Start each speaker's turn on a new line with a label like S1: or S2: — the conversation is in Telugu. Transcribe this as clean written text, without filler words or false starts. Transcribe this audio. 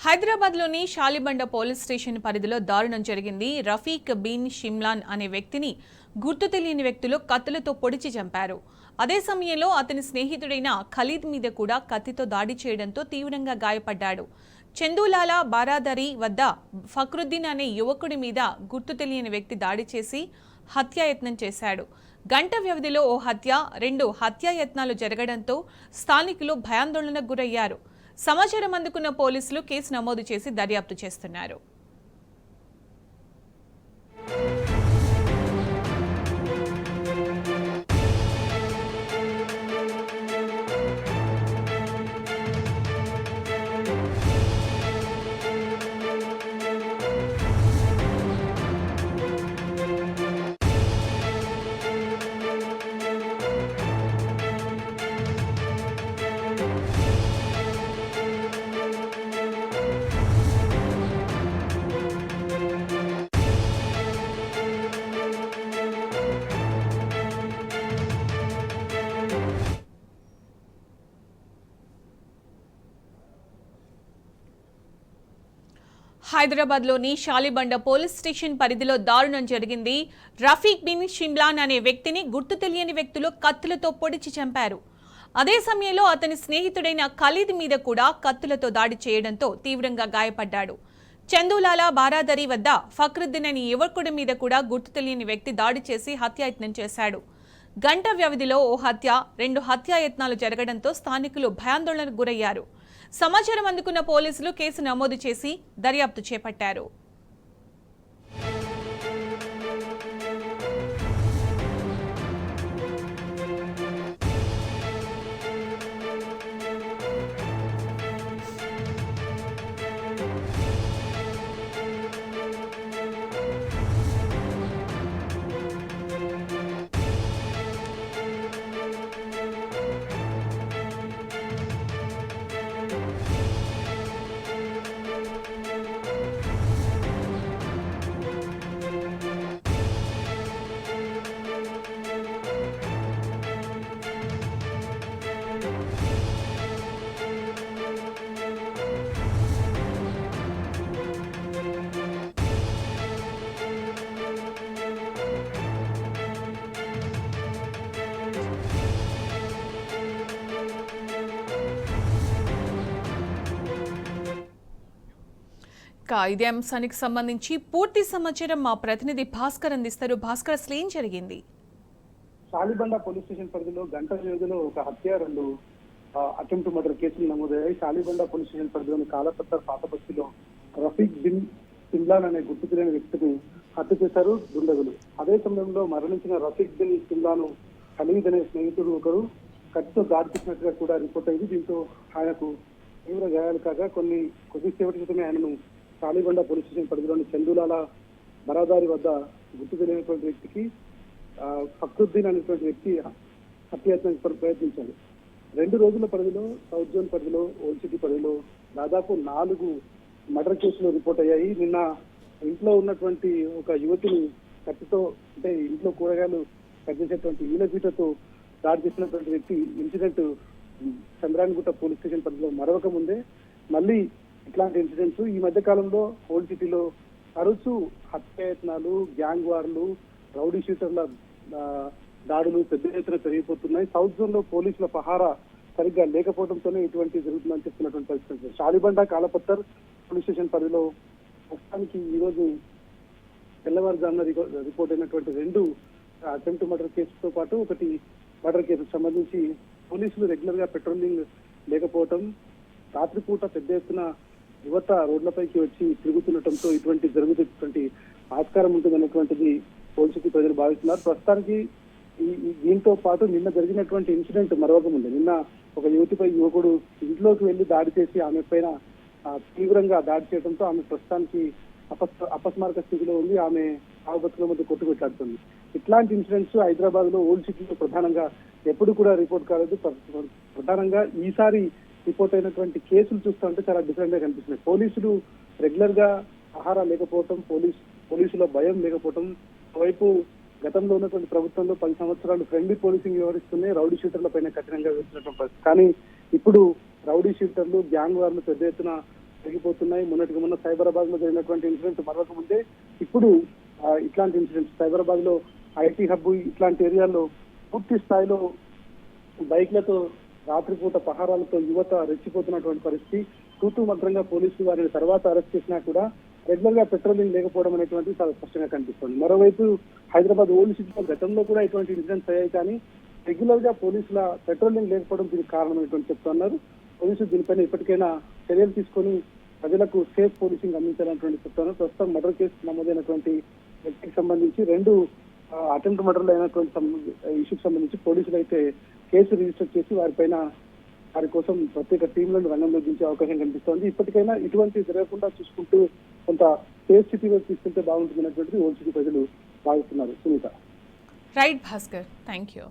S1: హైదరాబాద్లోని షాలిబండ పోలీస్ స్టేషన్ పరిధిలో దారుణం జరిగింది. రఫీక్ బిన్ షిమ్లాన్ అనే వ్యక్తిని గుర్తు తెలియని వ్యక్తులు కత్తులతో పొడిచి చంపారు. అదే సమయంలో అతని స్నేహితుడైన ఖలీద్ మీద కూడా కత్తితో దాడి చేయడంతో తీవ్రంగా గాయపడ్డాడు. చందూలాలా బారాదరి వద్ద ఫక్రుద్దీన్ అనే యువకుడి మీద గుర్తు తెలియని వ్యక్తి దాడి చేసి హత్యాయత్నం చేశాడు. గంట వ్యవధిలో ఓ హత్య, 2 హత్యాయత్నాలు జరగడంతో స్థానికులు భయాందోళనకు గురయ్యారు. సమాచారం అందుకున్న పోలీసులు కేసు నమోదు చేసి దర్యాప్తు చేస్తున్నారు. హైదరాబాద్లోని షాలిబండ పోలీస్ స్టేషన్ పరిధిలో దారుణం జరిగింది. రఫీక్ బిన్ షిమ్లాన్ అనే వ్యక్తిని గుర్తు తెలియని వ్యక్తులు కత్తులతో పొడిచి చంపారు. అదే సమయంలో అతని స్నేహితుడైన ఖలీద్ మీద కూడా కత్తులతో దాడి చేయడంతో తీవ్రంగా గాయపడ్డాడు. చందూలాలా బారాదరి వద్ద ఫక్రుద్దీన్ అనే యువకుడి మీద కూడా గుర్తు తెలియని వ్యక్తి దాడి చేసి హత్యాయత్నం చేశాడు. గంట వ్యవధిలో ఓ హత్య, 2 హత్యాయత్నాలు జరగడంతో స్థానికులు భయాందోళనకు గురయ్యారు. సమాచారం అందుకున్న పోలీసులు కేసు నమోదు చేసి దర్యాప్తు చేపట్టారు. ఇదే అంశానికి సంబంధించి పూర్తి సమాచారం మా ప్రతినిధి భాస్కర్ అందిస్తారు. భాస్కర్, అసలు ఏం జరిగింది?
S2: షాలిబండ పోలీస్ స్టేషన్ పరిధిలో గంట వ్యవధిలో ఒక హత్య, 2 అటెంప్ట్ మర్డర్ కేసులు నమోదయ్యాయి. షాలిబండ పోలీస్ స్టేషన్ పరిధిలోని కాలపత్తర్ పాతబస్తీలో రఫీక్ బిన్ షిమ్లాన్ అనే గుర్తు తెలియని వ్యక్తిని హత్య చేశారు దుండగులు. అదే సమయంలో మరణించిన రఫీక్ బిన్ షిమ్లాన్ ఖలీద్ అనే స్నేహితుడు ఒకరు కత్తితో దాడి చేసినట్టుగా కూడా రిపోర్ట్ అయింది. దీంతో ఆయనకు తీవ్ర గాయాలు కాగా కొద్దిసేపటి క్రితమే ఆయనను షాలిబండ పోలీస్ స్టేషన్ పరిధిలోని చందూలాలా బరాదారి వద్ద గుర్తు తెలియనటువంటి వ్యక్తికి ఫక్రుద్దీన్ అనేటువంటి వ్యక్తి హత్యాయత్నం ప్రయత్నించాడు. 2 రోజుల పరిధిలో సౌత్ జోన్ పరిధిలో, ఓల్డ్ సిటీ పరిధిలో దాదాపు 4 మర్డర్ కేసులు రిపోర్ట్ అయ్యాయి. నిన్న ఇంట్లో ఉన్నటువంటి ఒక యువతిని కత్తితో, అంటే ఇంట్లో కూరగాయలు కట్ చేసేటువంటి ఈలపీటతో దాడి చేసినటువంటి వ్యక్తి ఇన్సిడెంట్ చంద్రాయణగుట్ట పోలీస్ స్టేషన్ పరిధిలో మరొక ముందే మళ్ళీ ఇట్లాంటి ఇన్సిడెంట్స్ ఈ మధ్య కాలంలో ఓల్డ్ సిటీలో తరచూ హత్యాయత్నాలు, గ్యాంగ్ వార్లు, రౌడీ షూటర్ల దాడులు పెద్ద ఎత్తున పెరిగిపోతున్నాయి. సౌత్ జోన్ లో పోలీసుల పహారా సరిగ్గా లేకపోవడంతోనే ఇటువంటి జరుగుతుందని చెప్తున్నటువంటి పరిస్థితి. షాలిబండ కాలపత్తర్ పోలీస్ స్టేషన్ పరిధిలో ప్రస్తుతానికి ఈ రోజు తెల్లవారుజామున రిపోర్ట్ అయినటువంటి 2 అటెంప్ట్ మర్డర్ కేసుతో పాటు 1 మర్డర్ కేసుకు సంబంధించి పోలీసులు రెగ్యులర్ గా పెట్రోలింగ్ లేకపోవటం, రాత్రిపూట పెద్ద ఎత్తున యువత రోడ్లపైకి వచ్చి తిరుగుతుండటంతో ఇటువంటి జరుగుతున్నటువంటి ఆస్కారం ఉంటుందనేటువంటిది పోలీసులు ప్రజలు భావిస్తున్నారు. ప్రస్తుతానికి దీంతో పాటు నిన్న జరిగినటువంటి ఇన్సిడెంట్ మరొక ముందు నిన్న ఒక యువకుడు ఇంట్లోకి వెళ్లి దాడి చేసి ఆమె పైన తీవ్రంగా దాడి చేయడంతో ఆమె ప్రస్తుతానికి అపస్మారక స్థితిలో ఉంది. ఆమె ఆవుబతుల మధ్య కొట్టుకొట్లాడుతుంది. ఇట్లాంటి ఇన్సిడెంట్స్ హైదరాబాద్ లో ఓల్డ్ సిటీలో ప్రధానంగా ఎప్పుడు కూడా రిపోర్ట్ కాలేదు. ప్రధానంగా ఈసారి రిపోర్ట్ అయినటువంటి కేసులు చూస్తూ ఉంటే చాలా డిఫరెంట్ గా కనిపిస్తున్నాయి. పోలీసులు రెగ్యులర్ గా ఆహార లేకపోవటం, పోలీసుల భయం లేకపోవటం, ఒకవైపు గతంలో ఉన్నటువంటి ప్రభుత్వంలో 10 సంవత్సరాలు ఫ్రెండ్లీ పోలీసింగ్ వ్యవహరిస్తూనే రౌడీ షూటర్ల పైన కఠినంగా వేసినటువంటి పరిస్థితి. కానీ ఇప్పుడు రౌడీ షూటర్లు, గ్యాంగ్ వార్లు పెద్ద ఎత్తున జరిగిపోతున్నాయి. మొన్నటికి మొన్న సైబరాబాద్ లో జరిగినటువంటి ఇన్సిడెంట్ మరొక ముందే ఇప్పుడు ఇట్లాంటి ఇన్సిడెంట్స్ సైబరాబాద్ లో ఐటీ హబ్ ఇట్లాంటి ఏరియాల్లో పూర్తి స్థాయిలో బైక్లతో రాత్రిపూట పహారాలతో యువత రెచ్చిపోతున్నటువంటి పరిస్థితి. తూతూ మంత్రంగా పోలీసులు వారిని తర్వాత అరెస్ట్ చేసినా కూడా రెగ్యులర్ గా పెట్రోలింగ్ లేకపోవడం అనేటువంటిది చాలా స్పష్టంగా కనిపిస్తుంది. మరోవైపు హైదరాబాద్ ఓల్డ్ సిటీలో గతంలో కూడా ఇటువంటి ఇన్సిడెంట్స్ అయ్యాయి, కానీ రెగ్యులర్ గా పోలీసుల పెట్రోలింగ్ లేకపోవడం దీనికి కారణమైనటువంటి చెప్తున్నారు. పోలీసులు దీనిపైన ఇప్పటికైనా చర్యలు తీసుకొని ప్రజలకు సేఫ్ పోలీసింగ్ అందించాలన్నటువంటి చెప్తున్నారు. ప్రస్తుతం మర్డర్ కేసు నమోదైనటువంటి వ్యక్తికి సంబంధించి 2 అటెంప్ట్ మర్డర్లు అయినటువంటి ఇష్యూకి సంబంధించి పోలీసులు అయితే కేసు రిజిస్టర్ చేసి వారి కోసం ప్రత్యేక టీంలను రంగంలో దించే అవకాశం కనిపిస్తోంది. ఇప్పటికైనా ఇటువంటి జరగకుండా చూసుకుంటూ కొంత సేఫ్ సిటీ వైపు తీసుకుంటే బాగుంటుంది అనేటువంటిది ఓల్డ్ సిటీ ప్రజలు భావిస్తున్నారు. Sunitha.
S1: Right Bhaskar, thank you.